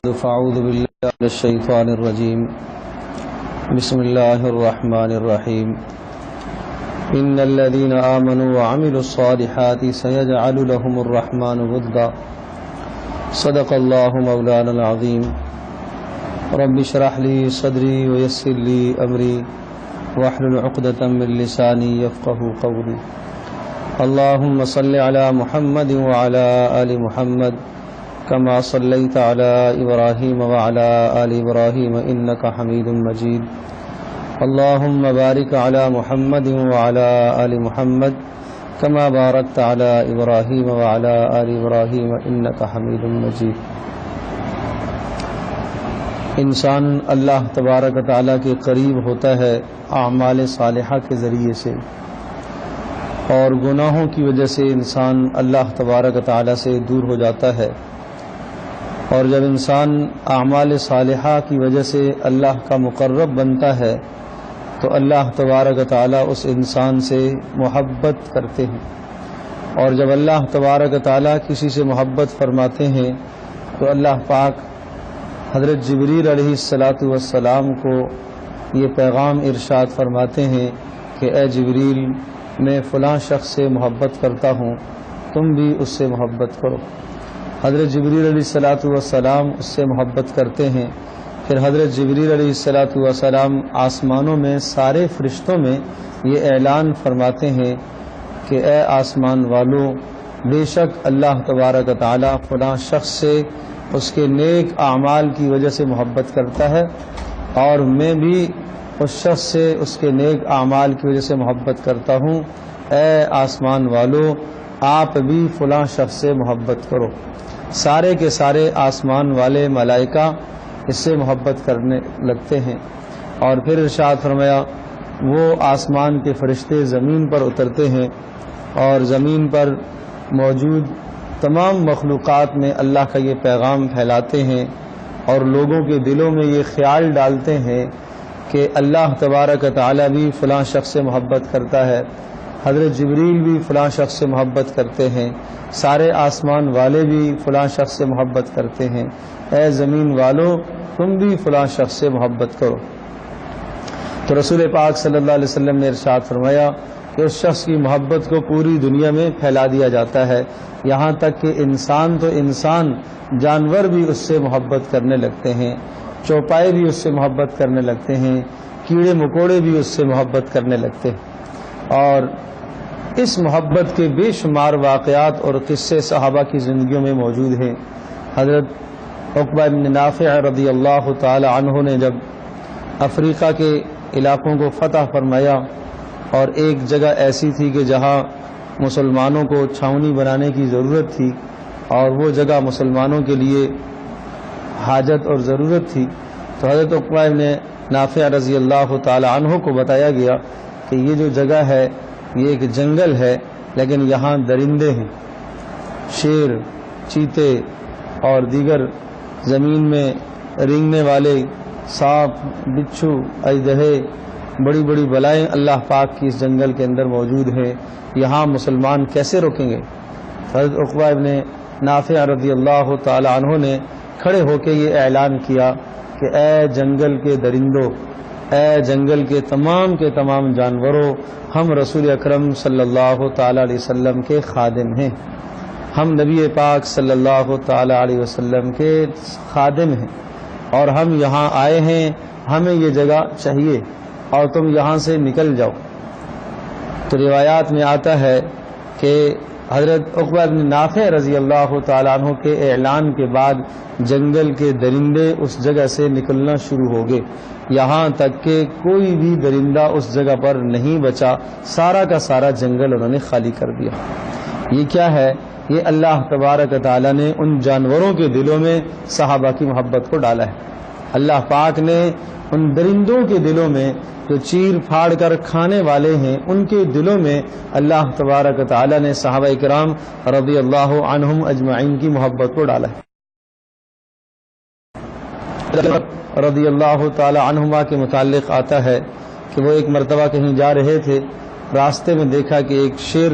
فاعوذ باللہ من الشیطان الرجیم بسم اللہ الرحمن الرحیم ان الذین آمنوا وعملوا الصالحات سیجعل لهم الرحمن ودا صدق اللہ مولانا العظیم رب اشرح لی صدری ویسر لی امری واحلل عقدۃ من لسانی یفقهوا قولی اللهم صل علی محمد وعلی آل محمد كما صليت على إبراهيم وعلى آل إبراهيم إنك حميد مجيد اللهم بارك على محمد وعلى آل محمد كما باركت على إبراهيم وعلى آل إبراهيم إنك حميد مجيد انسان اللہ تبارک و تعالیٰ کے قریب ہوتا ہے اعمال صالحہ کے ذریعے سے، اور گناہوں کی وجہ سے انسان اللہ تبارک و تعالیٰ سے دور ہو جاتا ہے۔ اور جب انسان اعمال صالحہ کی وجہ سے اللہ کا مقرب بنتا ہے تو اللہ تبارک و تعالیٰ اس انسان سے محبت کرتے ہیں، اور جب اللہ تبارک و تعالیٰ کسی سے محبت فرماتے ہیں تو اللہ پاک حضرت جبریل علیہ السلام کو یہ پیغام ارشاد فرماتے ہیں کہ اے جبریل، میں فلاں شخص سے محبت کرتا ہوں، تم بھی اس سے محبت کرو۔ حضرت جبریل علیہ السلام اس سے محبت کرتے ہیں۔ پھر حضرت جبریل علیہ السلام آسمانوں میں سارے فرشتوں میں یہ اعلان فرماتے ہیں کہ اے آسمان والو، بے شک اللہ تبارک و تعالیٰ فلاں شخص سے اس کے نیک اعمال کی وجہ سے محبت کرتا ہے، اور میں بھی اس شخص سے اس کے نیک اعمال کی وجہ سے محبت کرتا ہوں۔ اے آسمان والو، آپ بھی فلاں شخص سے محبت کرو۔ سارے کے سارے آسمان والے ملائکہ اس سے محبت کرنے لگتے ہیں، اور پھر ارشاد فرمایا وہ آسمان کے فرشتے زمین پر اترتے ہیں اور زمین پر موجود تمام مخلوقات میں اللہ کا یہ پیغام پھیلاتے ہیں، اور لوگوں کے دلوں میں یہ خیال ڈالتے ہیں کہ اللہ تبارک و تعالیٰ بھی فلاں شخص سے محبت کرتا ہے، حضرت جبریل بھی فلاں شخص سے محبت کرتے ہیں، سارے آسمان والے بھی فلاں شخص سے محبت کرتے ہیں، اے زمین والو تم بھی فلاں شخص سے محبت کرو۔ تو رسول پاک صلی اللہ علیہ وسلم نے ارشاد فرمایا کہ اس شخص کی محبت کو پوری دنیا میں پھیلا دیا جاتا ہے، یہاں تک کہ انسان تو انسان، جانور بھی اس سے محبت کرنے لگتے ہیں، چوپائے بھی اس سے محبت کرنے لگتے ہیں، کیڑے مکوڑے بھی اس سے محبت کرنے لگتے ہیں۔ اور اس محبت کے بے شمار واقعات اور قصے صحابہ کی زندگیوں میں موجود ہیں۔ حضرت عقبہ بن نافع رضی اللہ تعالی عنہ نے جب افریقہ کے علاقوں کو فتح فرمایا، اور ایک جگہ ایسی تھی کہ جہاں مسلمانوں کو چھاؤنی بنانے کی ضرورت تھی، اور وہ جگہ مسلمانوں کے لیے حاجت اور ضرورت تھی، تو حضرت عقبہ بن نافع رضی اللہ تعالی عنہ کو بتایا گیا کہ یہ جو جگہ ہے یہ ایک جنگل ہے، لیکن یہاں درندے ہیں، شیر، چیتے اور دیگر زمین میں رینگنے والے سانپ، بچھو، اژدہے، بڑی بڑی بلائیں اللہ پاک کی اس جنگل کے اندر موجود ہیں، یہاں مسلمان کیسے روکیں گے؟ حضرت عقبہ ابن نافع رضی اللہ تعالی عنہ نے کھڑے ہو کے یہ اعلان کیا کہ اے جنگل کے درندوں، اے جنگل کے تمام جانوروں، ہم رسول اکرم صلی اللہ تعالی علیہ وسلم کے خادم ہیں، ہم نبی پاک صلی اللہ تعالی علیہ وسلم کے خادم ہیں، اور ہم یہاں آئے ہیں، ہمیں یہ جگہ چاہیے اور تم یہاں سے نکل جاؤ۔ تو روایات میں آتا ہے کہ حضرت عقبہ بن نافع رضی اللہ تعالیٰ عنہ کے اعلان کے بعد جنگل کے درندے اس جگہ سے نکلنا شروع ہو گئے، یہاں تک کہ کوئی بھی درندہ اس جگہ پر نہیں بچا، سارا کا سارا جنگل انہوں نے خالی کر دیا۔ یہ کیا ہے؟ یہ اللہ تبارک و تعالیٰ نے ان جانوروں کے دلوں میں صحابہ کی محبت کو ڈالا ہے۔ اللہ پاک نے ان درندوں کے دلوں میں جو چیر پھاڑ کر کھانے والے ہیں، ان کے دلوں میں اللہ تبارک و تعالیٰ نے صحابہ کرام رضی اللہ عنہم اجمعین کی محبت کو ڈالا ہے۔ رضی اللہ تعالی عنہما کے متعلق آتا ہے کہ وہ ایک مرتبہ کہیں جا رہے تھے، راستے میں دیکھا کہ ایک شیر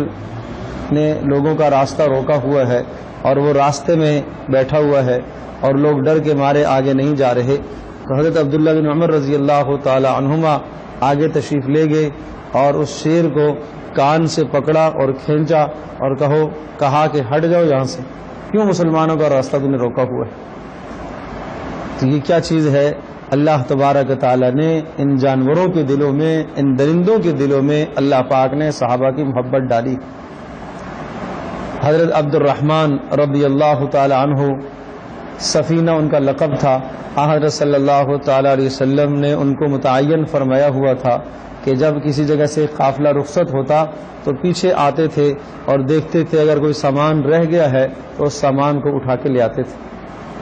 نے لوگوں کا راستہ روکا ہوا ہے اور وہ راستے میں بیٹھا ہوا ہے، اور لوگ ڈر کے مارے آگے نہیں جا رہے، تو حضرت عبداللہ بن عمر رضی اللہ تعالی عنہما آگے تشریف لے گئے اور اس شیر کو کان سے پکڑا اور کھینچا اور کہا کہ ہٹ جاؤ یہاں سے، کیوں مسلمانوں کا راستہ تم نے روکا ہوا ہے؟ تو یہ کیا چیز ہے؟ اللہ تبارک تعالیٰ نے ان جانوروں کے دلوں میں، ان درندوں کے دلوں میں اللہ پاک نے صحابہ کی محبت ڈالی۔ حضرت عبد الرحمن رضی اللہ تعالی عنہ، سفینہ ان کا لقب تھا، حضرت صلی اللہ تعالی علیہ وسلم نے ان کو متعین فرمایا ہوا تھا کہ جب کسی جگہ سے قافلہ رخصت ہوتا تو پیچھے آتے تھے اور دیکھتے تھے اگر کوئی سامان رہ گیا ہے تو اس سامان کو اٹھا کے لے آتے تھے۔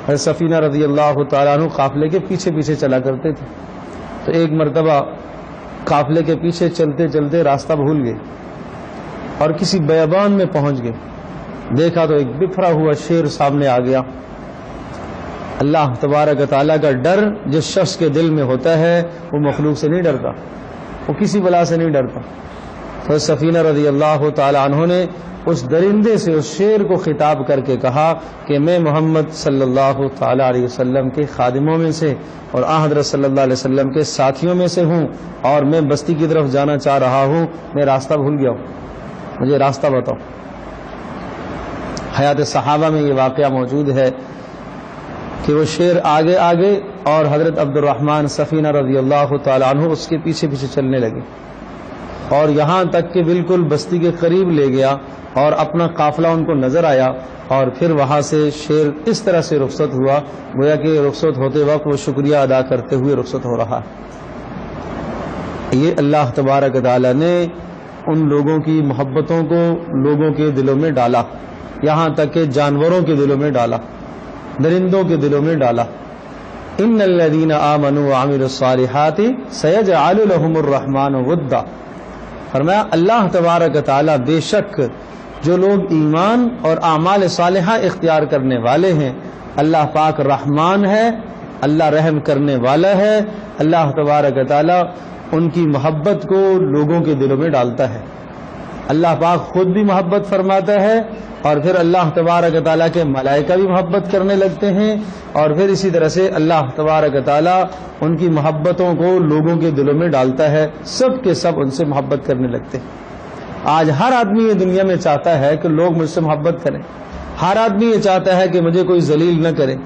حضرت سفینہ رضی اللہ تعالیٰ عنہ قافلے کے پیچھے پیچھے چلا کرتے تھے، تو ایک مرتبہ قافلے کے پیچھے چلتے چلتے راستہ بھول گئے اور کسی بیابان میں پہنچ گئے، دیکھا تو ایک بکھرا ہوا شیر سامنے آ گیا۔ اللہ تبارک تعالیٰ کا ڈر جس شخص کے دل میں ہوتا ہے وہ مخلوق سے نہیں ڈرتا، وہ کسی بلا سے نہیں ڈرتا۔ تو سفینہ رضی اللہ تعالی عنہ نے اس درندے سے، اس شیر کو خطاب کر کے کہا کہ میں محمد صلی اللہ تعالی علیہ وسلم کے خادموں میں سے اور حضرت صلی اللہ علیہ وسلم کے ساتھیوں میں سے ہوں، اور میں بستی کی طرف جانا چاہ رہا ہوں، میں راستہ بھول گیا ہوں، مجھے راستہ بتاؤ۔ حیات صحابہ میں یہ واقعہ موجود ہے کہ وہ شیر آگے آگے اور حضرت عبد الرحمن سفینہ رضی اللہ تعالی عنہ اس کے پیچھے پیچھے چلنے لگے، اور یہاں تک کہ بالکل بستی کے قریب لے گیا اور اپنا قافلہ ان کو نظر آیا، اور پھر وہاں سے شیر اس طرح سے رخصت ہوا گویا کہ رخصت ہوتے وقت وہ شکریہ ادا کرتے ہوئے رخصت ہو رہا ہے۔ یہ اللہ تبارک تعالی نے ان لوگوں کی محبتوں کو لوگوں کے دلوں میں ڈالا، یہاں تک کہ جانوروں کے دلوں میں ڈالا، درندوں کے دلوں میں ڈالا۔ ان الذین آمنوا وعملوا الصالحات سیجعل لهم الرحمن ودا، فرمایا اللہ تبارک تعالی بے شک جو لوگ ایمان اور اعمال صالحہ اختیار کرنے والے ہیں، اللہ پاک رحمان ہے، اللہ رحم کرنے والا ہے، اللہ تبارک تعالی ان کی محبت کو لوگوں کے دلوں میں ڈالتا ہے۔ اللہ پاک خود بھی محبت فرماتا ہے، اور پھر اللہ تبارک تعالیٰ کے ملائکہ بھی محبت کرنے لگتے ہیں، اور پھر اسی طرح سے اللہ تبارک تعالیٰ ان کی محبتوں کو لوگوں کے دلوں میں ڈالتا ہے، سب کے سب ان سے محبت کرنے لگتے ہیں۔ آج ہر آدمی یہ دنیا میں چاہتا ہے کہ لوگ مجھ سے محبت کریں، ہر آدمی یہ چاہتا ہے کہ مجھے کوئی ذلیل نہ کرے،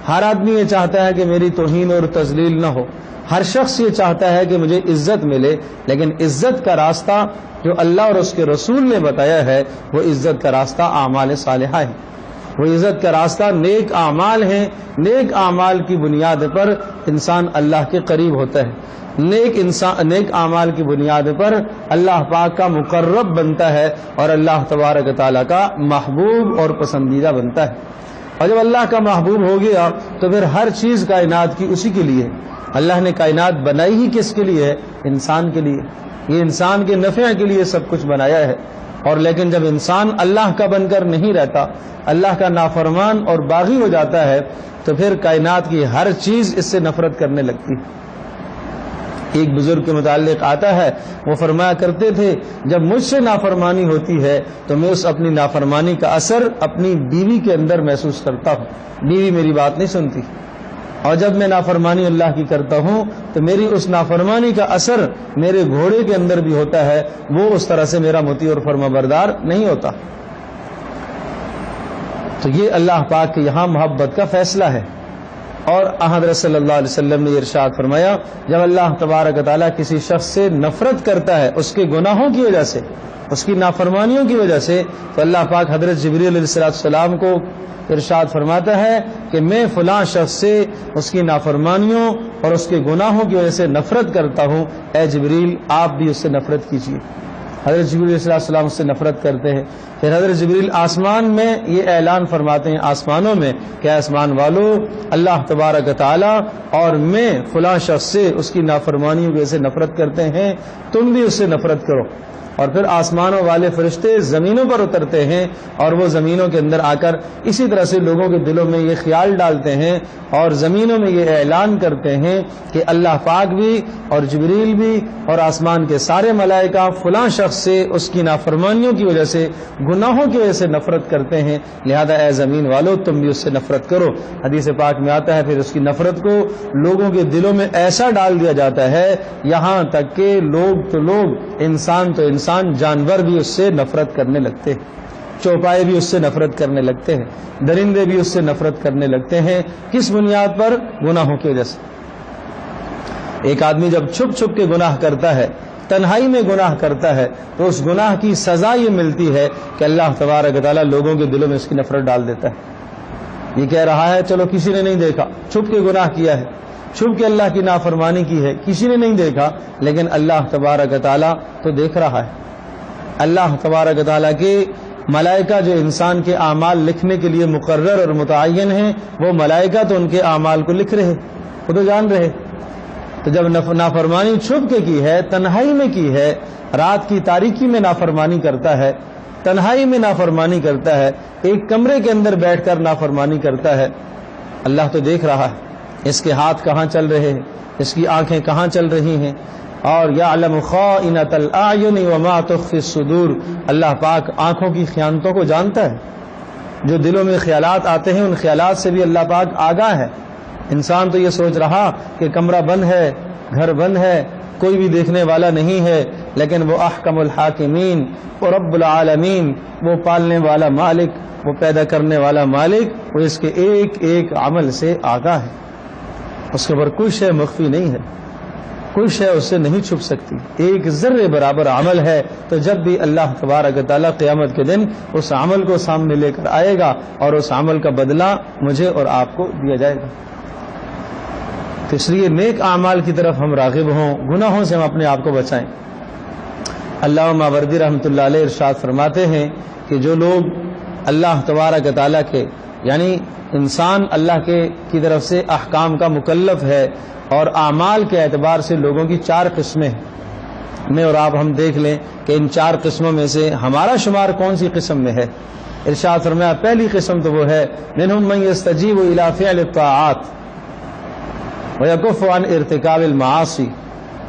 ہر آدمی یہ چاہتا ہے کہ میری توہین اور تذلیل نہ ہو، ہر شخص یہ چاہتا ہے کہ مجھے عزت ملے، لیکن عزت کا راستہ جو اللہ اور اس کے رسول نے بتایا ہے وہ عزت کا راستہ اعمال صالحہ ہے، وہ عزت کا راستہ نیک اعمال ہیں۔ نیک اعمال کی بنیاد پر انسان اللہ کے قریب ہوتا ہے، نیک اعمال کی بنیاد پر اللہ پاک کا مقرب بنتا ہے اور اللہ تبارک تعالیٰ کا محبوب اور پسندیدہ بنتا ہے۔ اور جب اللہ کا محبوب ہو گیا تو پھر ہر چیز کائنات کی اسی کے لیے، اللہ نے کائنات بنائی ہی کس کے لیے ہے؟ انسان کے لیے، یہ انسان کے نفع کے لیے سب کچھ بنایا ہے۔ اور لیکن جب انسان اللہ کا بن کر نہیں رہتا، اللہ کا نافرمان اور باغی ہو جاتا ہے، تو پھر کائنات کی ہر چیز اس سے نفرت کرنے لگتی ہے۔ ایک بزرگ کے متعلق آتا ہے، وہ فرمایا کرتے تھے جب مجھ سے نافرمانی ہوتی ہے تو میں اس اپنی نافرمانی کا اثر اپنی بیوی کے اندر محسوس کرتا ہوں، بیوی میری بات نہیں سنتی، اور جب میں نافرمانی اللہ کی کرتا ہوں تو میری اس نافرمانی کا اثر میرے گھوڑے کے اندر بھی ہوتا ہے، وہ اس طرح سے میرا مطیع اور فرمانبردار نہیں ہوتا۔ تو یہ اللہ پاک کے یہاں محبت کا فیصلہ ہے۔ اور حضرت صلی اللہ علیہ وسلم نے ارشاد فرمایا، جب اللہ تبارک تعالیٰ کسی شخص سے نفرت کرتا ہے اس کے گناہوں کی وجہ سے، اس کی نافرمانیوں کی وجہ سے، تو اللہ پاک حضرت جبریل علیہ السلام کو ارشاد فرماتا ہے کہ میں فلاں شخص سے اس کی نافرمانیوں اور اس کے گناہوں کی وجہ سے نفرت کرتا ہوں، اے جبریل آپ بھی اس سے نفرت کیجیے۔ حضرت جبریل علیہ السلام اس سے نفرت کرتے ہیں، پھر حضرت جبریل آسمان میں یہ اعلان فرماتے ہیں آسمانوں میں کہ آسمان والو، اللہ تبارک تعالی اور میں فلاں شخص سے اس کی نافرمانیوں کی وجہ سے نفرت کرتے ہیں، تم بھی اس سے نفرت کرو۔ اور پھر آسمانوں والے فرشتے زمینوں پر اترتے ہیں اور وہ زمینوں کے اندر آ کر اسی طرح سے لوگوں کے دلوں میں یہ خیال ڈالتے ہیں اور زمینوں میں یہ اعلان کرتے ہیں کہ اللہ پاک بھی اور جبریل بھی اور آسمان کے سارے ملائکہ فلاں شخص سے اس کی نافرمانیوں کی وجہ سے گناہوں کی وجہ سے نفرت کرتے ہیں، لہذا اے زمین والو تم بھی اس سے نفرت کرو۔ حدیث پاک میں آتا ہے پھر اس کی نفرت کو لوگوں کے دلوں میں ایسا ڈال دیا جاتا ہے یہاں تک کہ لوگ تو لوگ، انسان تو انسان، جانور بھی اس سے نفرت کرنے لگتے ہیں، چوپائے بھی اس سے نفرت کرنے لگتے ہیں، درندے بھی اس سے نفرت کرنے لگتے ہیں۔ کس بنیاد پر؟ گناہوں کی وجہ سے۔ ایک آدمی جب چھپ چھپ کے گناہ کرتا ہے، تنہائی میں گناہ کرتا ہے، تو اس گناہ کی سزا یہ ملتی ہے کہ اللہ تبارک و تعالیٰ لوگوں کے دلوں میں اس کی نفرت ڈال دیتا ہے۔ یہ کہہ رہا ہے چلو کسی نے نہیں دیکھا، چھپ کے گناہ کیا ہے، چھپ کے اللہ کی نافرمانی کی ہے، کسی نے نہیں دیکھا، لیکن اللہ تبارک و تعالیٰ تو دیکھ رہا ہے۔ اللہ تبارک و تعالیٰ کے ملائکہ جو انسان کے اعمال لکھنے کے لیے مقرر اور متعین ہیں، وہ ملائکہ تو ان کے اعمال کو لکھ رہے، وہ تو جان رہے۔ تو جب نافرمانی چھپ کے کی ہے، تنہائی میں کی ہے، رات کی تاریکی میں نافرمانی کرتا ہے، تنہائی میں نافرمانی کرتا ہے، ایک کمرے کے اندر بیٹھ کر نافرمانی کرتا ہے، اللہ تو دیکھ رہا ہے اس کے ہاتھ کہاں چل رہے ہیں، اس کی آنکھیں کہاں چل رہی ہیں، اور یعلم خائنۃ الاعین وما تخفی الصدور، اللہ پاک آنکھوں کی خیانتوں کو جانتا ہے، جو دلوں میں خیالات آتے ہیں ان خیالات سے بھی اللہ پاک آگاہ ہے۔ انسان تو یہ سوچ رہا کہ کمرہ بند ہے، گھر بند ہے، کوئی بھی دیکھنے والا نہیں ہے، لیکن وہ احکم الحاکمین، وہ رب العالمین، وہ پالنے والا مالک، وہ پیدا کرنے والا مالک، وہ اس کے ایک ایک عمل سے آگاہ ہے، اس کے اوپر کوئی شے مخفی نہیں ہے، کوئی شے اس سے نہیں چھپ سکتی، ایک ذرے برابر عمل ہے۔ تو جب بھی اللہ تبارک و تعالیٰ قیامت کے دن اس عمل کو سامنے لے کر آئے گا اور اس عمل کا بدلہ مجھے اور آپ کو دیا جائے گا۔ تو اس لیے نیک اعمال کی طرف ہم راغب ہوں، گناہوں سے ہم اپنے آپ کو بچائیں۔ علامہ ماوردی رحمۃ اللہ علیہ ارشاد فرماتے ہیں کہ جو لوگ اللہ تبارک و تعالیٰ کے، یعنی انسان اللہ کی طرف سے احکام کا مکلف ہے، اور اعمال کے اعتبار سے لوگوں کی 4 قسمیں ہیں، میں اور آپ ہم دیکھ لیں کہ ان 4 قسموں میں سے ہمارا شمار کون سی قسم میں ہے۔ ارشاد فرمایا پہلی قسم تو وہ ہے منہم من یستجیب الی فعل الطاعات ویکف عن ارتکاب المعاصی،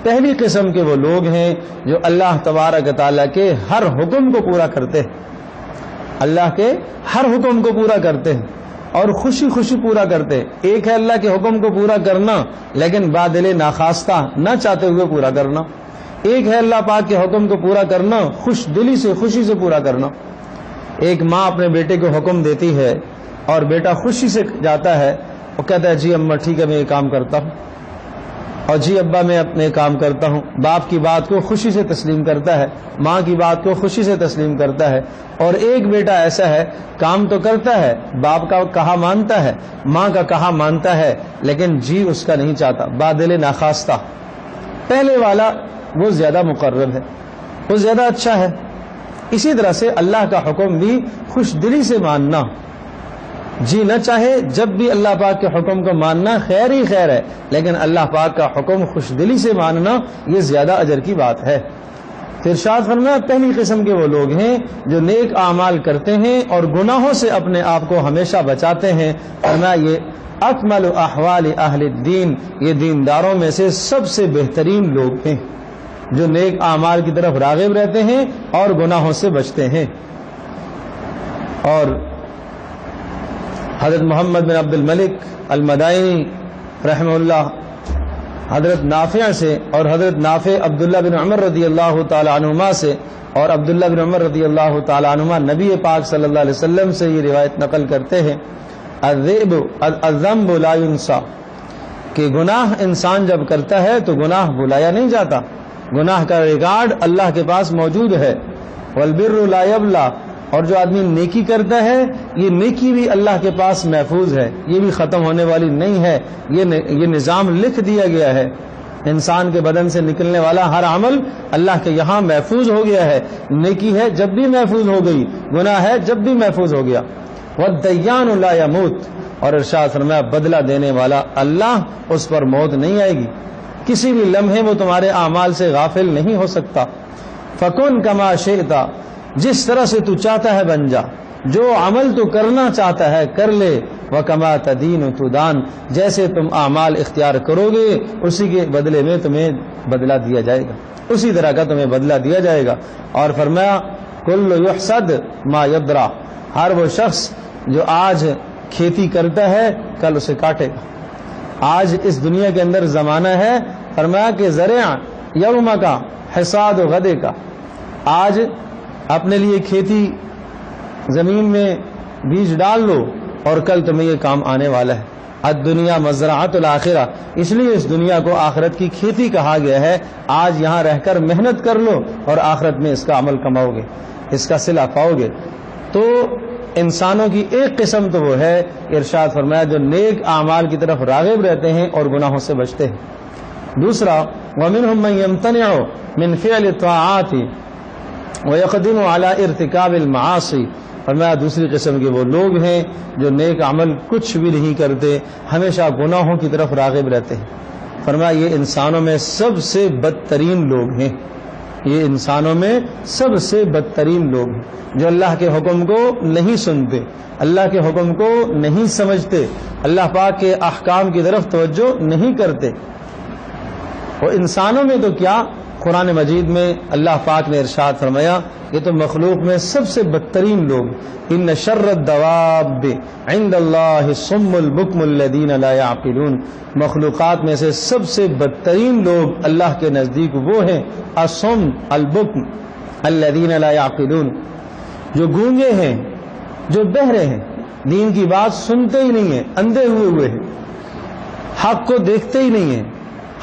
پہلی قسم کے وہ لوگ ہیں جو اللہ تبارک و تعالیٰ کے ہر حکم کو پورا کرتے ہیں، اللہ کے ہر حکم کو پورا کرتے ہیں اور خوشی خوشی پورا کرتے ہیں۔ ایک ہے اللہ کے حکم کو پورا کرنا لیکن بادل ناخواستہ، نہ چاہتے ہوئے پورا کرنا، ایک ہے اللہ پاک کے حکم کو پورا کرنا خوش دلی سے، خوشی سے پورا کرنا۔ ایک ماں اپنے بیٹے کو حکم دیتی ہے اور بیٹا خوشی سے جاتا ہے، وہ کہتا ہے جی اماں ٹھیک ہے میں یہ کام کرتا ہوں، اور جی ابا میں اپنے کام کرتا ہوں۔ باپ کی بات کو خوشی سے تسلیم کرتا ہے، ماں کی بات کو خوشی سے تسلیم کرتا ہے۔ اور ایک بیٹا ایسا ہے کام تو کرتا ہے، باپ کا کہا مانتا ہے، ماں کا کہا مانتا ہے، لیکن جی اس کا نہیں چاہتا، بادل ناخواستہ۔ پہلے والا وہ زیادہ مقرب ہے، وہ زیادہ اچھا ہے۔ اسی طرح سے اللہ کا حکم بھی خوش دلی سے ماننا، جی نہ چاہے جب بھی اللہ پاک کے حکم کو ماننا خیر ہی خیر ہے، لیکن اللہ پاک کا حکم خوش دلی سے ماننا یہ زیادہ اجر کی بات ہے۔ پھر ارشاد فرمایا پہلی قسم کے وہ لوگ ہیں جو نیک اعمال کرتے ہیں اور گناہوں سے اپنے آپ کو ہمیشہ بچاتے ہیں۔ فرمایا یہ اکمل احوال اہل الدین، یہ دینداروں میں سے سب سے بہترین لوگ ہیں جو نیک اعمال کی طرف راغب رہتے ہیں اور گناہوں سے بچتے ہیں۔ اور حضرت محمد بن عبد الملک المدائنی رحمہ اللہ حضرت نافع سے، اور حضرت نافع عبداللہ بن عمر رضی اللہ تعالی عنہما سے، اور عبداللہ بن عمر رضی اللہ تعالی عنہما نبی پاک صلی اللہ علیہ وسلم سے یہ روایت نقل کرتے ہیں الذنب لا ينسى، کہ گناہ انسان جب کرتا ہے تو گناہ بلایا نہیں جاتا، گناہ کا ریکارڈ اللہ کے پاس موجود ہے۔ والبر لا يبلى، اور جو آدمی نیکی کرتا ہے یہ نیکی بھی اللہ کے پاس محفوظ ہے، یہ بھی ختم ہونے والی نہیں ہے، یہ نظام لکھ دیا گیا ہے۔ انسان کے بدن سے نکلنے والا ہر عمل اللہ کے یہاں محفوظ ہو گیا ہے، نیکی ہے جب بھی محفوظ ہو گئی، گناہ ہے جب بھی محفوظ ہو گیا۔ والدیان لا يموت، اور ارشاد فرمایا بدلہ دینے والا اللہ، اس پر موت نہیں آئے گی، کسی بھی لمحے وہ تمہارے اعمال سے غافل نہیں ہو سکتا۔ فکن کما شئتا، جس طرح سے تو چاہتا ہے بن جا، جو عمل تو کرنا چاہتا ہے کر لے، وکما تدین تدان، جیسے تم اعمال اختیار کرو گے اسی کے بدلے میں تمہیں بدلہ دیا جائے گا، اسی طرح کا تمہیں بدلہ دیا جائے گا۔ اور فرمایا کل یحصد ما یدرا، ہر وہ شخص جو آج کھیتی کرتا ہے کل اسے کاٹے گا۔ آج اس دنیا کے اندر زمانہ ہے، فرمایا کہ زرع یوم کا حصاد غدے کا، آج اپنے لیے کھیتی زمین میں بیج ڈال لو اور کل تمہیں یہ کام آنے والا ہے۔ الدنیا مزرعۃ الآخرہ، اس لیے اس دنیا کو آخرت کی کھیتی کہا گیا ہے۔ آج یہاں رہ کر محنت کر لو اور آخرت میں اس کا عمل کماؤ گے، اس کا صلہ پاؤ گے۔ تو انسانوں کی ایک قسم تو وہ ہے، ارشاد فرمایا، جو نیک اعمال کی طرف راغب رہتے ہیں اور گناہوں سے بچتے ہیں۔ دوسرا وَمِنْهُمْ مَنْ يَمْتَنِعُ مِنْ فِعْلِ الطَّاعَاتِ وَيَقْدِمُ عَلَى ارْتِكَابِ الْمَعَاصِي، فرمایا دوسری قسم کے وہ لوگ ہیں جو نیک عمل کچھ بھی نہیں کرتے، ہمیشہ گناہوں کی طرف راغب رہتے ہیں۔ فرمایا یہ انسانوں میں سب سے بدترین لوگ ہیں، یہ انسانوں میں سب سے بدترین لوگ ہیں، جو اللہ کے حکم کو نہیں سنتے، اللہ کے حکم کو نہیں سمجھتے، اللہ پاک کے احکام کی طرف توجہ نہیں کرتے۔ وہ انسانوں میں تو کیا، قرآن مجید میں اللہ پاک نے ارشاد فرمایا یہ تو مخلوق میں سب سے بدترین لوگ، ان شر الدواب عند اللہ الصم البکم الذین لا یعقلون، مخلوقات میں سے سب سے بدترین لوگ اللہ کے نزدیک وہ ہیں الصم البکم الذین لا یعقلون، جو گونگے ہیں، جو بہرے ہیں، دین کی بات سنتے ہی نہیں ہیں، اندھے ہوئے ہیں، حق کو دیکھتے ہی نہیں ہیں،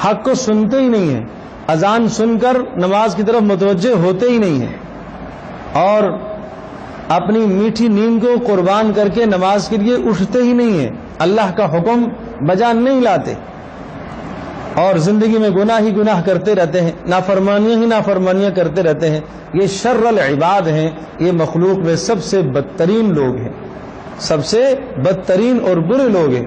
حق کو سنتے ہی نہیں ہیں، اذان سن کر نماز کی طرف متوجہ ہوتے ہی نہیں ہیں، اور اپنی میٹھی نیند کو قربان کر کے نماز کے لیے اٹھتے ہی نہیں ہیں، اللہ کا حکم بجا نہیں لاتے، اور زندگی میں گناہ ہی گناہ کرتے رہتے ہیں، نافرمانیاں ہی نافرمانیاں کرتے رہتے ہیں۔ یہ شر العباد ہیں، یہ مخلوق میں سب سے بدترین لوگ ہیں، سب سے بدترین اور برے لوگ ہیں۔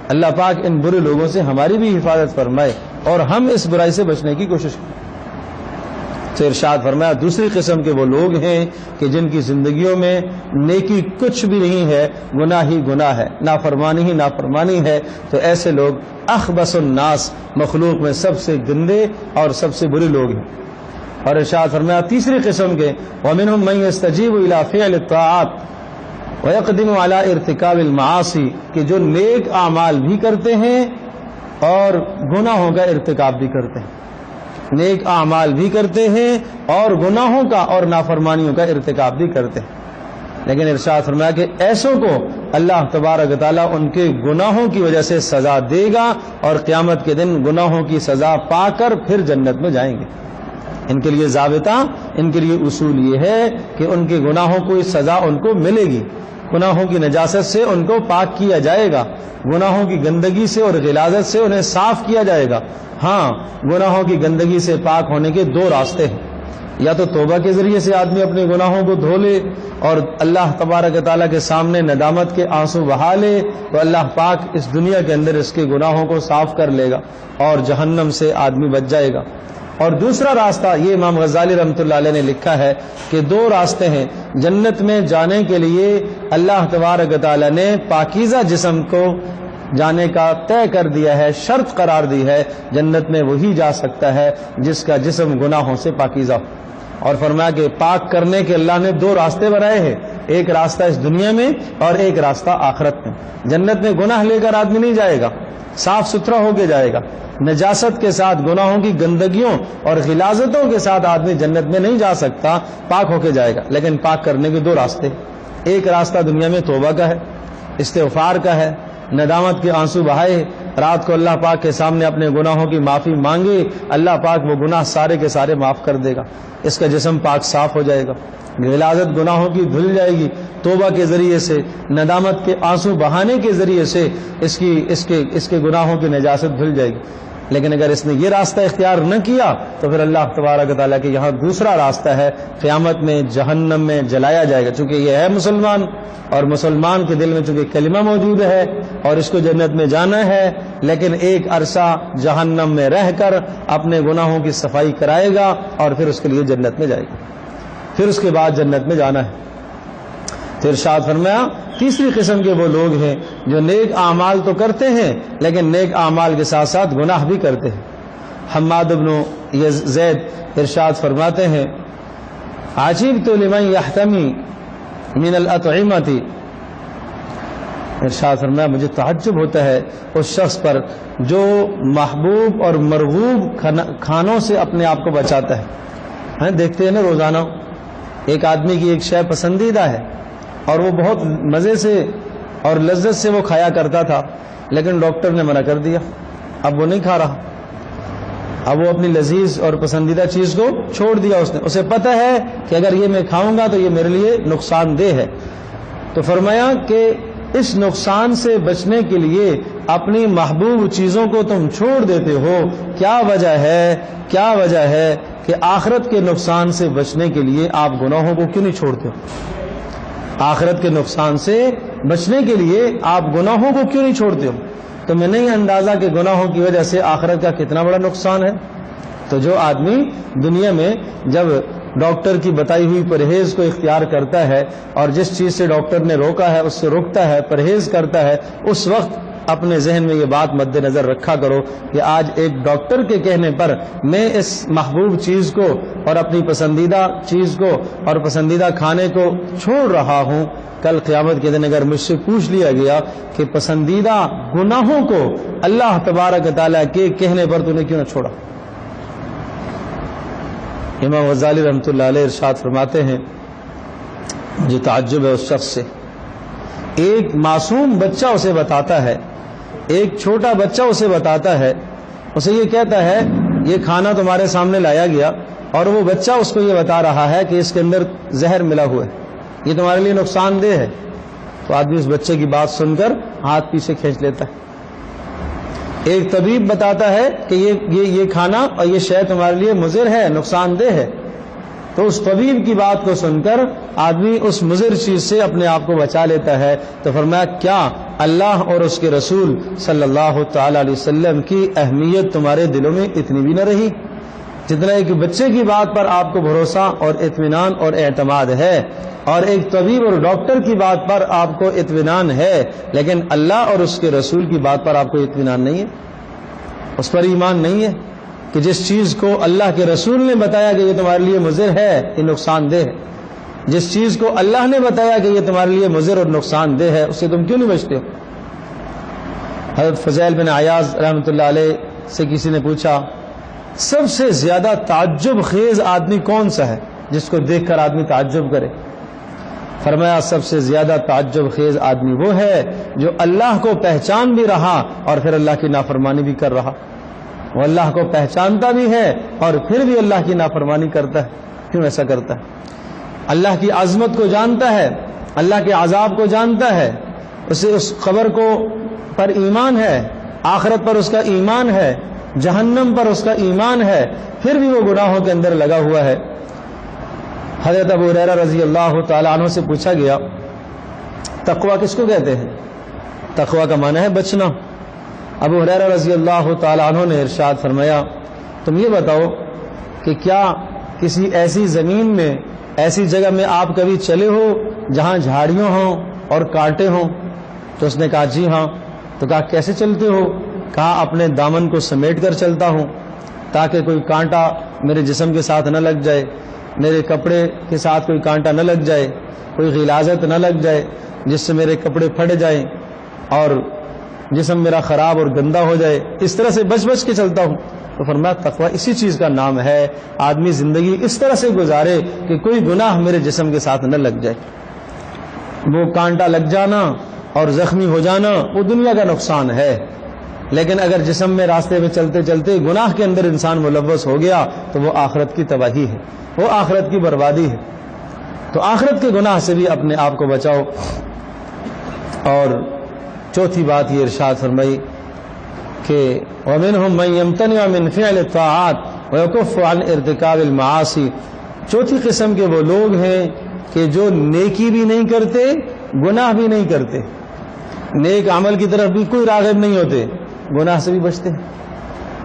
اللہ پاک ان برے لوگوں سے ہماری بھی حفاظت فرمائے اور ہم اس برائی سے بچنے کی کوشش کریں۔ تو ارشاد فرمایا دوسری قسم کے وہ لوگ ہیں کہ جن کی زندگیوں میں نیکی کچھ بھی نہیں ہے، گناہ ہی گناہ ہے، نافرمانی ہی نافرمانی ہے۔ تو ایسے لوگ اخبث الناس، مخلوق میں سب سے گندے اور سب سے برے لوگ ہیں۔ اور ارشاد فرمایا تیسری قسم کے وَمِنْهُمْ مَنْ يَسْتَجِيبُ إِلَى فِعْلِ الطَّاعَاتِ وَيَقْدِمُ عَلَى ارْتِكَابِ الْمَعَاصِي، کہ جو نیک اعمال بھی کرتے ہیں اور گناہوں کا ارتکاب بھی کرتے ہیں، نیک اعمال بھی کرتے ہیں اور گناہوں کا اور نافرمانیوں کا ارتکاب بھی کرتے ہیں، لیکن ارشاد فرمایا کہ ایسوں کو اللہ تبارک تعالیٰ ان کے گناہوں کی وجہ سے سزا دے گا اور قیامت کے دن گناہوں کی سزا پا کر پھر جنت میں جائیں گے۔ ان کے لیے ضابطہ، ان کے لیے اصول یہ ہے کہ ان کے گناہوں کو سزا ان کو ملے گی، گناہوں کی نجاست سے ان کو پاک کیا جائے گا، گناہوں کی گندگی سے اور غلاظت سے انہیں صاف کیا جائے گا۔ ہاں، گناہوں کی گندگی سے پاک ہونے کے دو راستے ہیں، یا تو توبہ کے ذریعے سے آدمی اپنے گناہوں کو دھو لے اور اللہ تبارک تعالیٰ کے سامنے ندامت کے آنسو بہا لے، تو اللہ پاک اس دنیا کے اندر اس کے گناہوں کو صاف کر لے گا اور جہنم سے آدمی بچ جائے گا۔ اور دوسرا راستہ، یہ امام غزالی رحمۃ اللہ علیہ نے لکھا ہے کہ دو راستے ہیں جنت میں جانے کے لیے۔ اللہ تبارک تعالیٰ نے پاکیزہ جسم کو جانے کا طے کر دیا ہے، شرط قرار دی ہے، جنت میں وہی جا سکتا ہے جس کا جسم گناہوں سے پاکیزہ ہو، اور فرمایا کہ پاک کرنے کے اللہ نے دو راستے بنائے ہیں، ایک راستہ اس دنیا میں اور ایک راستہ آخرت میں۔ جنت میں گناہ لے کر آدمی نہیں جائے گا، صاف ستھرا ہو کے جائے گا، نجاست کے ساتھ، گناہوں کی گندگیوں اور غلاظتوں کے ساتھ آدمی جنت میں نہیں جا سکتا، پاک ہو کے جائے گا۔ لیکن پاک کرنے کے دو راستے، ایک راستہ دنیا میں توبہ کا ہے، استغفار کا ہے، ندامت کے آنسو بہائے، رات کو اللہ پاک کے سامنے اپنے گناہوں کی معافی مانگے، اللہ پاک وہ گناہ سارے کے سارے معاف کر دے گا، اس کا جسم پاک صاف ہو جائے گا، غلاظت گناہوں کی دھل جائے گی، توبہ کے ذریعے سے، ندامت کے آنسو بہانے کے ذریعے سے اس کے گناہوں کی نجاست دھل جائے گی۔ لیکن اگر اس نے یہ راستہ اختیار نہ کیا تو پھر اللہ تبارک و تعالیٰ کے یہاں دوسرا راستہ ہے، قیامت میں جہنم میں جلایا جائے گا، چونکہ یہ ہے مسلمان، اور مسلمان کے دل میں چونکہ کلمہ موجود ہے اور اس کو جنت میں جانا ہے، لیکن ایک عرصہ جہنم میں رہ کر اپنے گناہوں کی صفائی کرائے گا اور پھر اس کے لیے جنت میں جائے گا، پھر اس کے بعد جنت میں جانا ہے۔ تو ارشاد فرمایا تیسری قسم کے وہ لوگ ہیں جو نیک اعمال تو کرتے ہیں لیکن نیک اعمال کے ساتھ ساتھ گناہ بھی کرتے ہیں۔ حماد بن زید ارشاد فرماتے ہیں عجبت لمن یحتمی من الاطعمۃ، ارشاد فرمایا مجھے تعجب ہوتا ہے اس شخص پر جو محبوب اور مرغوب کھانوں سے اپنے آپ کو بچاتا ہے۔ دیکھتے ہیں نا روزانہ ایک آدمی کی ایک شے پسندیدہ ہے اور وہ بہت مزے سے اور لذت سے وہ کھایا کرتا تھا، لیکن ڈاکٹر نے منع کر دیا، اب وہ نہیں کھا رہا، اب وہ اپنی لذیذ اور پسندیدہ چیز کو چھوڑ دیا اس نے، اسے پتہ ہے کہ اگر یہ میں کھاؤں گا تو یہ میرے لیے نقصان دہ ہے۔ تو فرمایا کہ اس نقصان سے بچنے کے لیے اپنی محبوب چیزوں کو تم چھوڑ دیتے ہو، کیا وجہ ہے کہ آخرت کے نقصان سے بچنے کے لیے آپ گناہوں کو کیوں نہیں چھوڑتے ہو؟ آخرت کے نقصان سے بچنے کے لیے آپ گناہوں کو کیوں نہیں چھوڑتے ہو؟ تمہیں نہیں اندازہ کہ گناہوں کی وجہ سے آخرت کا کتنا بڑا نقصان ہے؟ تو جو آدمی دنیا میں جب ڈاکٹر کی بتائی ہوئی پرہیز کو اختیار کرتا ہے اور جس چیز سے ڈاکٹر نے روکا ہے اس سے رکتا ہے، پرہیز کرتا ہے، اس وقت اپنے ذہن میں یہ بات مد نظر رکھا کرو کہ آج ایک ڈاکٹر کے کہنے پر میں اس محبوب چیز کو اور اپنی پسندیدہ چیز کو اور پسندیدہ کھانے کو چھوڑ رہا ہوں، کل قیامت کے دن اگر مجھ سے پوچھ لیا گیا کہ پسندیدہ گناہوں کو اللہ تبارک و تعالیٰ کے کہنے پر تو نے کیوں نہ چھوڑا؟ امام غزالی رحمۃ اللہ علیہ ارشاد فرماتے ہیں مجھے تعجب ہے اس شخص سے، ایک معصوم بچہ اسے بتاتا ہے، ایک چھوٹا بچہ اسے بتاتا ہے، اسے یہ کہتا ہے یہ کھانا تمہارے سامنے لایا گیا، اور وہ بچہ اس کو یہ بتا رہا ہے کہ اس کے اندر زہر ملا ہوا ہے، یہ تمہارے لیے نقصان دہ ہے، تو آدمی اس بچے کی بات سن کر ہاتھ پیچھے کھینچ لیتا ہے۔ ایک طبیب بتاتا ہے کہ یہ کھانا اور یہ شے تمہارے لیے مضر ہے، نقصان دہ ہے، تو اس طبیب کی بات کو سن کر آدمی اس مضر چیز سے اپنے آپ کو بچا لیتا ہے۔ تو فرمایا کیا اللہ اور اس کے رسول صلی اللہ تعالی علیہ وسلم کی اہمیت تمہارے دلوں میں اتنی بھی نہ رہی جتنا ایک بچے کی بات پر آپ کو بھروسہ اور اطمینان اور اعتماد ہے، اور ایک طبیب اور ڈاکٹر کی بات پر آپ کو اطمینان ہے، لیکن اللہ اور اس کے رسول کی بات پر آپ کو اطمینان نہیں ہے، اس پر ایمان نہیں ہے کہ جس چیز کو اللہ کے رسول نے بتایا کہ یہ تمہارے لیے مضر ہے، یہ نقصان دہ ہے، جس چیز کو اللہ نے بتایا کہ یہ تمہارے لیے مضر اور نقصان دہ ہے، اس سے تم کیوں نہیں بچتے ہو؟ حضرت فضیل بن عیاض رحمۃ اللہ علیہ سے کسی نے پوچھا سب سے زیادہ تعجب خیز آدمی کون سا ہے جس کو دیکھ کر آدمی تعجب کرے؟ فرمایا سب سے زیادہ تعجب خیز آدمی وہ ہے جو اللہ کو پہچان بھی رہا اور پھر اللہ کی نافرمانی بھی کر رہا، وہ اللہ کو پہچانتا بھی ہے اور پھر بھی اللہ کی نافرمانی کرتا ہے۔ کیوں ایسا کرتا ہے؟ اللہ کی عظمت کو جانتا ہے، اللہ کے عذاب کو جانتا ہے، اسے اس خبر کو پر ایمان ہے، آخرت پر اس کا ایمان ہے، جہنم پر اس کا ایمان ہے، پھر بھی وہ گناہوں کے اندر لگا ہوا ہے۔ حضرت ابو ہریرہ رضی اللہ تعالی عنہ سے پوچھا گیا تقویٰ کس کو کہتے ہیں؟ تقویٰ کا معنی ہے بچنا۔ ابو ہریرہ رضی اللہ تعالی عنہ نے ارشاد فرمایا تم یہ بتاؤ کہ کیا کسی ایسی زمین میں، ایسی جگہ میں آپ کبھی چلے ہو جہاں جھاڑیاں ہوں اور کانٹے ہوں؟ تو اس نے کہا جی ہاں۔ تو کہا کیسے چلتے ہو؟ کہا اپنے دامن کو سمیٹ کر چلتا ہوں تاکہ کوئی کانٹا میرے جسم کے ساتھ نہ لگ جائے، میرے کپڑے کے ساتھ کوئی کانٹا نہ لگ جائے، کوئی غلاظت نہ لگ جائے جس سے میرے کپڑے پھٹ جائیں اور جسم میرا خراب اور گندا ہو جائے، اس طرح سے بچ بچ کے چلتا ہوں۔ تو فرمایا تقویٰ اسی چیز کا نام ہے، آدمی زندگی اس طرح سے گزارے کہ کوئی گناہ میرے جسم کے ساتھ نہ لگ جائے۔ وہ کانٹا لگ جانا اور زخمی ہو جانا وہ دنیا کا نقصان ہے، لیکن اگر جسم میں راستے میں چلتے چلتے گناہ کے اندر انسان ملوث ہو گیا تو وہ آخرت کی تباہی ہے، وہ آخرت کی بربادی ہے۔ تو آخرت کے گناہ سے بھی اپنے آپ کو بچاؤ۔ اور چوتھی بات یہ ارشاد فرمائی کہ وَمِنْهُمْ مَنْ يَمْتَنِعُ مِنْ فِعْلِ الطَّاعَاتِ وَيَكُفُّ عَنْ ارْتِكَابِ الْمَعَاصِي۔ چوتھی قسم کے وہ لوگ ہیں کہ جو نیکی بھی نہیں کرتے، گناہ بھی نہیں کرتے، نیک عمل کی طرف بھی کوئی راغب نہیں ہوتے، گناہ سے بھی بچتے،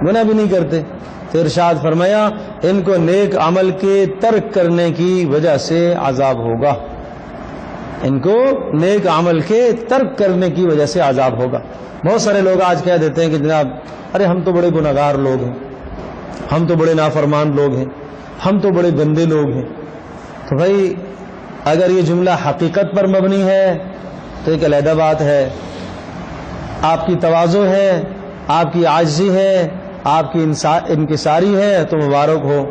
گناہ بھی نہیں کرتے۔ تو ارشاد فرمایا ان کو نیک عمل کے ترک کرنے کی وجہ سے عذاب ہوگا، ان کو نیک عمل کے ترک کرنے کی وجہ سے عذاب ہوگا۔ بہت سارے لوگ آج کہہ دیتے ہیں کہ جناب ارے ہم تو بڑے گناہگار لوگ ہیں، ہم تو بڑے نافرمان لوگ ہیں، ہم تو بڑے گندے لوگ ہیں۔ تو بھائی اگر یہ جملہ حقیقت پر مبنی ہے تو ایک علیحدہ بات ہے، آپ کی تواضع ہے، آپ کی عاجزی ہے، آپ کی انکساری ہے تو مبارک ہو،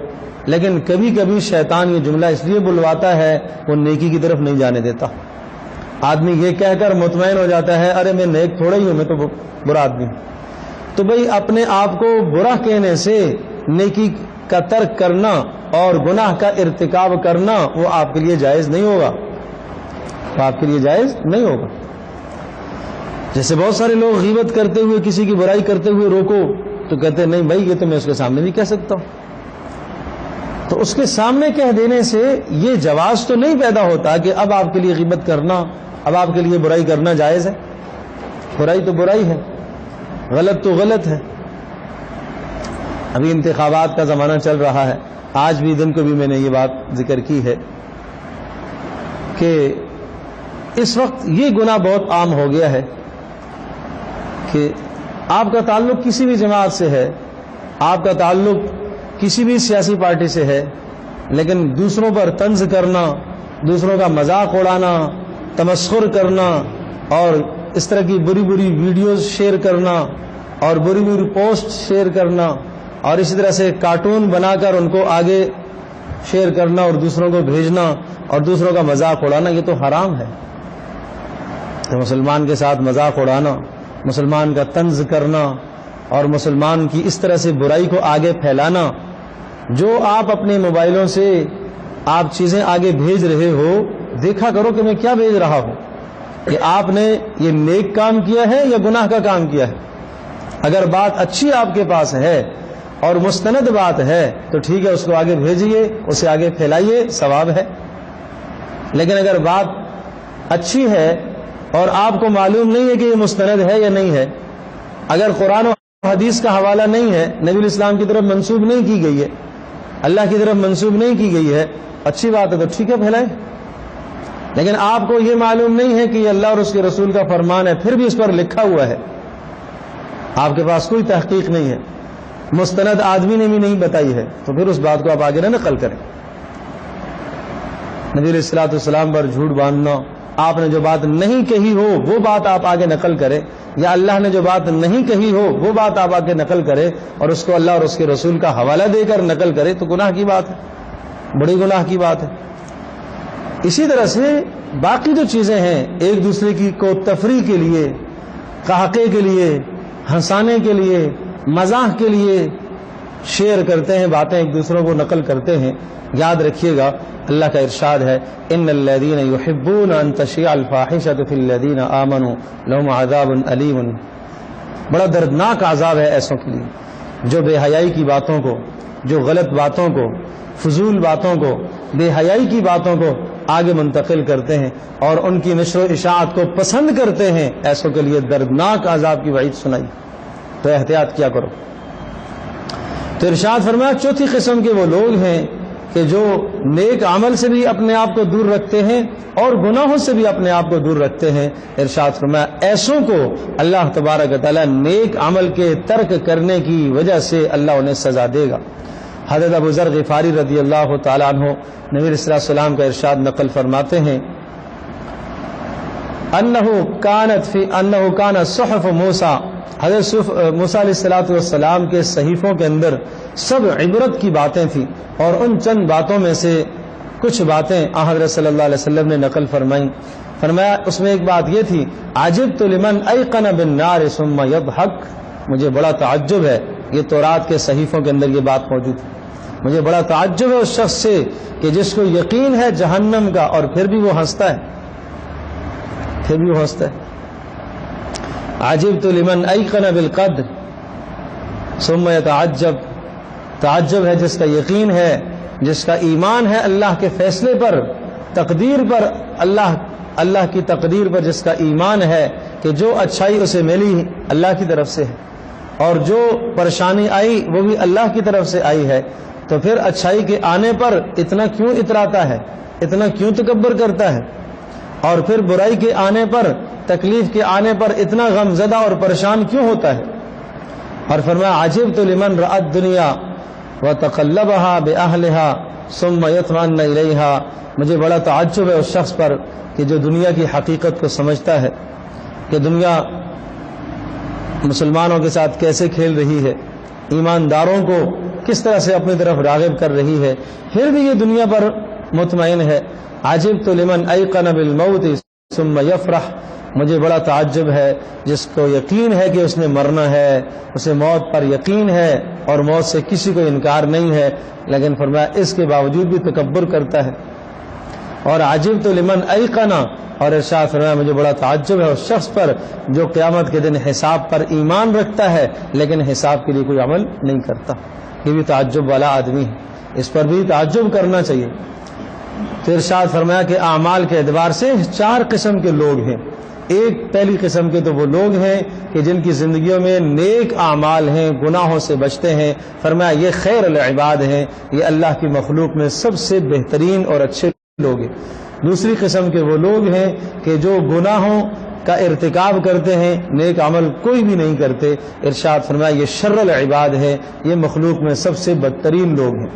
لیکن کبھی کبھی شیطان یہ جملہ اس لیے بلواتا ہے وہ نیکی کی طرف نہیں جانے دیتا۔ آدمی یہ کہہ کر مطمئن ہو جاتا ہے ارے میں نیک تھوڑا ہی ہوں، میں تو برا آدمی ہوں۔ تو بھئی اپنے آپ کو برا کہنے سے نیکی کا ترک کرنا اور گناہ کا ارتکاب کرنا وہ آپ کے لیے جائز نہیں ہوگا، وہ آپ کے لیے جائز نہیں ہوگا۔ جیسے بہت سارے لوگ غیبت کرتے ہوئے، کسی کی برائی کرتے ہوئے روکو تو کہتے ہیں نہیں بھائی یہ تو میں اس کے سامنے بھی کہہ سکتا ہوں۔ تو اس کے سامنے کہہ دینے سے یہ جواز تو نہیں پیدا ہوتا کہ اب آپ کے لیے غیبت کرنا، اب آپ کے لیے برائی کرنا جائز ہے۔ برائی تو برائی ہے، غلط تو غلط ہے۔ ابھی انتخابات کا زمانہ چل رہا ہے، آج بھی دن کو بھی میں نے یہ بات ذکر کی ہے کہ اس وقت یہ گناہ بہت عام ہو گیا ہے کہ آپ کا تعلق کسی بھی جماعت سے ہے، آپ کا تعلق کسی بھی سیاسی پارٹی سے ہے، لیکن دوسروں پر طنز کرنا، دوسروں کا مذاق اڑانا، تمسخر کرنا اور اس طرح کی بری بری ویڈیوز شیئر کرنا اور بری بری پوسٹ شیئر کرنا اور اسی طرح سے کارٹون بنا کر ان کو آگے شیئر کرنا اور دوسروں کو بھیجنا اور دوسروں کا مذاق اڑانا، یہ تو حرام ہے۔ تو مسلمان کے ساتھ مذاق اڑانا، مسلمان کا طنز کرنا اور مسلمان کی اس طرح سے برائی کو آگے پھیلانا، جو آپ اپنے موبائلوں سے آپ چیزیں آگے بھیج رہے ہو، دیکھا کرو کہ میں کیا بھیج رہا ہوں، کہ آپ نے یہ نیک کام کیا ہے یا گناہ کا کام کیا ہے۔ اگر بات اچھی آپ کے پاس ہے اور مستند بات ہے تو ٹھیک ہے، اس کو آگے بھیجیے، اسے آگے پھیلائیے، ثواب ہے۔ لیکن اگر بات اچھی ہے اور آپ کو معلوم نہیں ہے کہ یہ مستند ہے یا نہیں ہے، اگر قرآن و حدیث کا حوالہ نہیں ہے، نبی الاسلام کی طرف منسوب نہیں کی گئی ہے، اللہ کی طرف منسوب نہیں کی گئی ہے، اچھی بات ہے تو ٹھیک ہے پھیلائیں۔ لیکن آپ کو یہ معلوم نہیں ہے کہ یہ اللہ اور اس کے رسول کا فرمان ہے، پھر بھی اس پر لکھا ہوا ہے، آپ کے پاس کوئی تحقیق نہیں ہے، مستند آدمی نے بھی نہیں بتائی ہے، تو پھر اس بات کو آپ آگے نہ نقل کریں۔ نبی علیہ الصلوۃ والسلام پر جھوٹ باندھنا، آپ نے جو بات نہیں کہی ہو وہ بات آپ آگے نقل کریں، یا اللہ نے جو بات نہیں کہی ہو وہ بات آپ آگے نقل کریں اور اس کو اللہ اور اس کے رسول کا حوالہ دے کر نقل کریں، تو گناہ کی بات ہے، بڑی گناہ کی بات ہے۔ اسی طرح سے باقی جو چیزیں ہیں، ایک دوسرے کی کو تفریح کے لیے، قہقہے کے لیے، ہنسانے کے لیے، مزاح کے لیے شیئر کرتے ہیں، باتیں ایک دوسروں کو نقل کرتے ہیں، یاد رکھیے گا اللہ کا ارشاد ہے ان الذین یحبون ان تشیع الفاحشۃ فی الذین آمنوا لهم عذاب علیم۔ بڑا دردناک عذاب ہے ایسوں کے لیے جو بے حیائی کی باتوں کو، جو غلط باتوں کو، فضول باتوں کو، بے حیائی کی باتوں کو آگے منتقل کرتے ہیں اور ان کی نشر و اشاعت کو پسند کرتے ہیں، ایسوں کے لیے دردناک عذاب کی وعید سنائی، تو احتیاط کیا کرو۔ تو ارشاد فرمایا چوتھی قسم کے وہ لوگ ہیں کہ جو نیک عمل سے بھی اپنے آپ کو دور رکھتے ہیں اور گناہوں سے بھی اپنے آپ کو دور رکھتے ہیں۔ ارشاد فرمایا ایسوں کو اللہ تبارک و تعالی نیک عمل کے ترک کرنے کی وجہ سے اللہ انہیں سزا دے گا۔ حضرت ابو ذر غفاری رضی اللہ تعالیٰ عنہ نبی علیہ السلام کا ارشاد نقل فرماتے ہیں انہ کان صحف موسیٰ، حضرت موسیٰ علیہ السلام کے صحیفوں کے اندر سب عبرت کی باتیں تھیں، اور ان چند باتوں میں سے کچھ باتیں حضرت صلی اللہ علیہ وسلم نے نقل فرمائیں۔ فرمایا اس میں ایک بات یہ تھی عجبت لمن ایقن بالنار ثم یضحک، مجھے بڑا تعجب ہے، یہ تورات کے صحیفوں کے اندر یہ بات موجود ہے، مجھے بڑا تعجب ہے اس شخص سے کہ جس کو یقین ہے جہنم کا اور پھر بھی وہ ہنستا ہے، پھر بھی وہ ہنستا ہے۔ عجبت لمن ایقن بالقدر ثم یتعجب، تعجب ہے جس کا یقین ہے، جس کا ایمان ہے اللہ کے فیصلے پر، تقدیر پر، اللہ کی تقدیر پر جس کا ایمان ہے کہ جو اچھائی اسے ملی اللہ کی طرف سے ہے، اور جو پریشانی آئی وہ بھی اللہ کی طرف سے آئی ہے، تو پھر اچھائی کے آنے پر اتنا کیوں اتراتا ہے، اتنا کیوں تکبر کرتا ہے، اور پھر برائی کے آنے پر، تکلیف کے آنے پر اتنا غم زدہ اور پریشان کیوں ہوتا ہے؟ اور فرمایا عجبت لمن رأى الدنیا وتقلبها بأهلها ثم يطمئن إليها، مجھے بڑا تعجب ہے اس شخص پر کہ جو دنیا کی حقیقت کو سمجھتا ہے کہ دنیا مسلمانوں کے ساتھ کیسے کھیل رہی ہے، ایمانداروں کو کس طرح سے اپنی طرف راغب کر رہی ہے، پھر بھی یہ دنیا پر مطمئن ہے۔ عجبت لمن ایقن بالموت ثم یفرح، مجھے بڑا تعجب ہے جس کو یقین ہے کہ اس نے مرنا ہے، اسے موت پر یقین ہے اور موت سے کسی کو انکار نہیں ہے، لیکن فرمایا اس کے باوجود بھی تکبر کرتا ہے۔ اور عجبت لمن ایقن، اور ارشاد فرمایا مجھے بڑا تعجب ہے اس شخص پر جو قیامت کے دن حساب پر ایمان رکھتا ہے لیکن حساب کے لیے کوئی عمل نہیں کرتا۔ یہ بھی تعجب والا آدمی ہے، اس پر بھی تعجب کرنا چاہیے۔ تو ارشاد فرمایا کہ اعمال کے اعتبار سے 4 قسم کے لوگ ہیں۔ ایک پہلی قسم کے تو وہ لوگ ہیں کہ جن کی زندگیوں میں نیک اعمال ہیں، گناہوں سے بچتے ہیں، فرمایا یہ خیر العباد ہیں، یہ اللہ کی مخلوق میں سب سے بہترین اور اچھے لوگ ہیں۔ دوسری قسم کے وہ لوگ ہیں کہ جو گناہوں کا ارتکاب کرتے ہیں، نیک عمل کوئی بھی نہیں کرتے، ارشاد فرمایا یہ شر العباد ہے، یہ مخلوق میں سب سے بدترین لوگ ہیں۔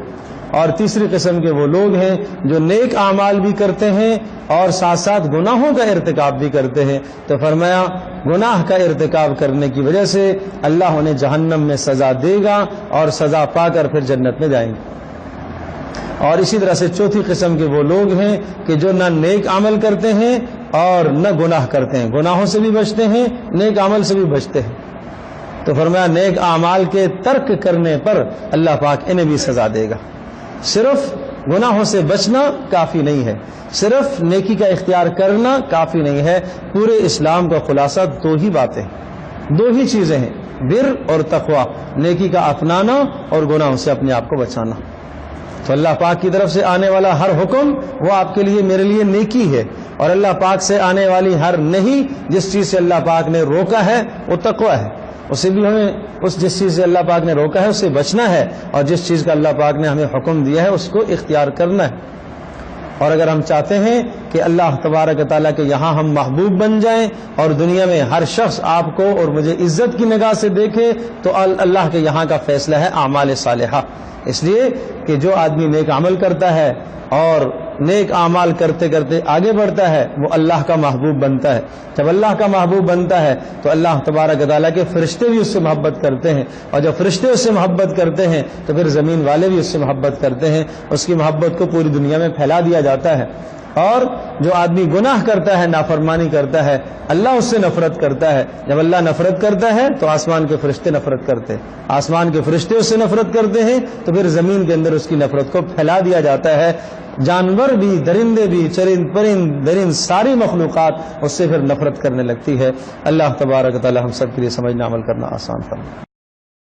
اور تیسری قسم کے وہ لوگ ہیں جو نیک اعمال بھی کرتے ہیں اور ساتھ ساتھ گناہوں کا ارتکاب بھی کرتے ہیں، تو فرمایا گناہ کا ارتکاب کرنے کی وجہ سے اللہ انہیں جہنم میں سزا دے گا اور سزا پا کر پھر جنت میں جائیں گے۔ اور اسی طرح سے چوتھی قسم کے وہ لوگ ہیں کہ جو نہ نیک عمل کرتے ہیں اور نہ گناہ کرتے ہیں، گناہوں سے بھی بچتے ہیں، نیک عمل سے بھی بچتے ہیں، تو فرمایا نیک اعمال کے ترک کرنے پر اللہ پاک انہیں بھی سزا دے گا۔ صرف گناہوں سے بچنا کافی نہیں ہے، صرف نیکی کا اختیار کرنا کافی نہیں ہے، پورے اسلام کا خلاصہ 2 ہی باتیں، 2 ہی چیزیں ہیں، بر اور تقوی، نیکی کا اپنانا اور گناہوں سے اپنے آپ کو بچانا۔ تو اللہ پاک کی طرف سے آنے والا ہر حکم وہ آپ کے لیے میرے لیے نیکی ہے، اور اللہ پاک سے آنے والی ہر نہیں، جس چیز سے اللہ پاک نے روکا ہے وہ تقوی ہے، اسے بھی ہمیں جس چیز سے اللہ پاک نے روکا ہے اس سے بچنا ہے، اور جس چیز کا اللہ پاک نے ہمیں حکم دیا ہے اس کو اختیار کرنا ہے۔ اور اگر ہم چاہتے ہیں کہ اللہ تبارک و تعالیٰ کے یہاں ہم محبوب بن جائیں اور دنیا میں ہر شخص آپ کو اور مجھے عزت کی نگاہ سے دیکھے، تو اللہ کے یہاں کا فیصلہ ہے اعمال صالحہ، اس لیے کہ جو آدمی نیک عمل کرتا ہے اور نیک اعمال کرتے کرتے آگے بڑھتا ہے وہ اللہ کا محبوب بنتا ہے۔ جب اللہ کا محبوب بنتا ہے تو اللہ تبارک و تعالیٰ کے فرشتے بھی اس سے محبت کرتے ہیں، اور جب فرشتے اس سے محبت کرتے ہیں تو پھر زمین والے بھی اس سے محبت کرتے ہیں، اس کی محبت کو پوری دنیا میں پھیلا دیا جاتا ہے۔ اور جو آدمی گناہ کرتا ہے، نافرمانی کرتا ہے، اللہ اس سے نفرت کرتا ہے۔ جب اللہ نفرت کرتا ہے تو آسمان کے فرشتے نفرت کرتے ہیں، آسمان کے فرشتے اس سے نفرت کرتے ہیں، تو پھر زمین کے اندر اس کی نفرت کو پھیلا دیا جاتا ہے۔ جانور بھی، درندے بھی، چرند پرند درند، ساری مخلوقات اس سے پھر نفرت کرنے لگتی ہے۔ اللہ تبارک و تعالی ہم سب کے لیے سمجھنا عمل کرنا آسان فرمائے۔